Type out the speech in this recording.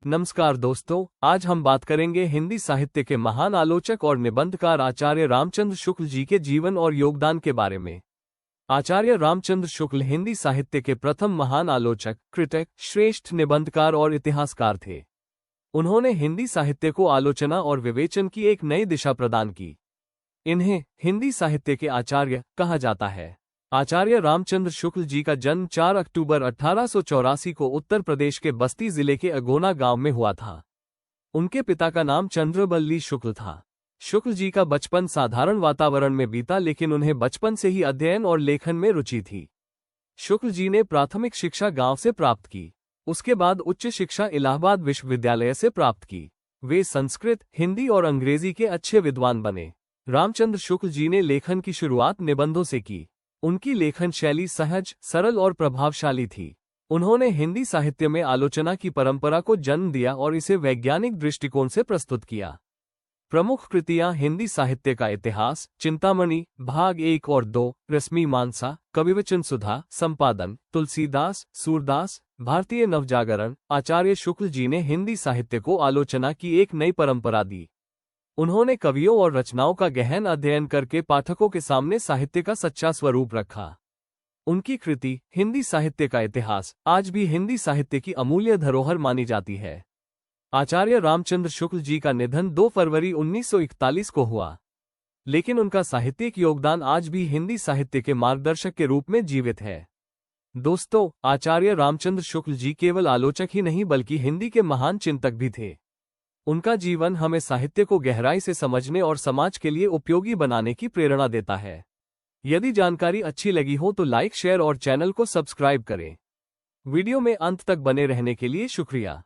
नमस्कार दोस्तों, आज हम बात करेंगे हिंदी साहित्य के महान आलोचक और निबंधकार आचार्य रामचंद्र शुक्ल जी के जीवन और योगदान के बारे में। आचार्य रामचंद्र शुक्ल हिंदी साहित्य के प्रथम महान आलोचक, क्रिटिक, श्रेष्ठ निबंधकार और इतिहासकार थे। उन्होंने हिंदी साहित्य को आलोचना और विवेचन की एक नई दिशा प्रदान की। इन्हें हिंदी साहित्य के आचार्य कहा जाता है। आचार्य रामचंद्र शुक्ल जी का जन्म 4 अक्टूबर 1884 को उत्तर प्रदेश के बस्ती जिले के अगोना गांव में हुआ था। उनके पिता का नाम चंद्रबल्ली शुक्ल था। शुक्ल जी का बचपन साधारण वातावरण में बीता, लेकिन उन्हें बचपन से ही अध्ययन और लेखन में रुचि थी। शुक्ल जी ने प्राथमिक शिक्षा गांव से प्राप्त की। उसके बाद उच्च शिक्षा इलाहाबाद विश्वविद्यालय से प्राप्त की। वे संस्कृत, हिंदी और अंग्रेजी के अच्छे विद्वान बने। रामचंद्र शुक्ल जी ने लेखन की शुरुआत निबंधों से की। उनकी लेखन शैली सहज, सरल और प्रभावशाली थी। उन्होंने हिंदी साहित्य में आलोचना की परंपरा को जन्म दिया और इसे वैज्ञानिक दृष्टिकोण से प्रस्तुत किया। प्रमुख कृतियां हिंदी साहित्य का इतिहास, चिंतामणि, भाग 1 और 2, रश्मिमानसा, कविवचन सुधा, संपादन, तुलसीदास, सूरदास, भारतीय नवजागरण। आचार्य शुक्ल जी ने हिंदी साहित्य को आलोचना की एक नई परंपरा दी। उन्होंने कवियों और रचनाओं का गहन अध्ययन करके पाठकों के सामने साहित्य का सच्चा स्वरूप रखा। उनकी कृति हिंदी साहित्य का इतिहास आज भी हिंदी साहित्य की अमूल्य धरोहर मानी जाती है। आचार्य रामचंद्र शुक्ल जी का निधन 2 फरवरी 1941 को हुआ, लेकिन उनका साहित्यिक योगदान आज भी हिंदी साहित्य के मार्गदर्शक के रूप में जीवित है। दोस्तों, आचार्य रामचंद्र शुक्ल जी केवल आलोचक ही नहीं बल्कि हिंदी के महान चिंतक भी थे। उनका जीवन हमें साहित्य को गहराई से समझने और समाज के लिए उपयोगी बनाने की प्रेरणा देता है। यदि जानकारी अच्छी लगी हो तो लाइक, शेयर और चैनल को सब्सक्राइब करें। वीडियो में अंत तक बने रहने के लिए शुक्रिया।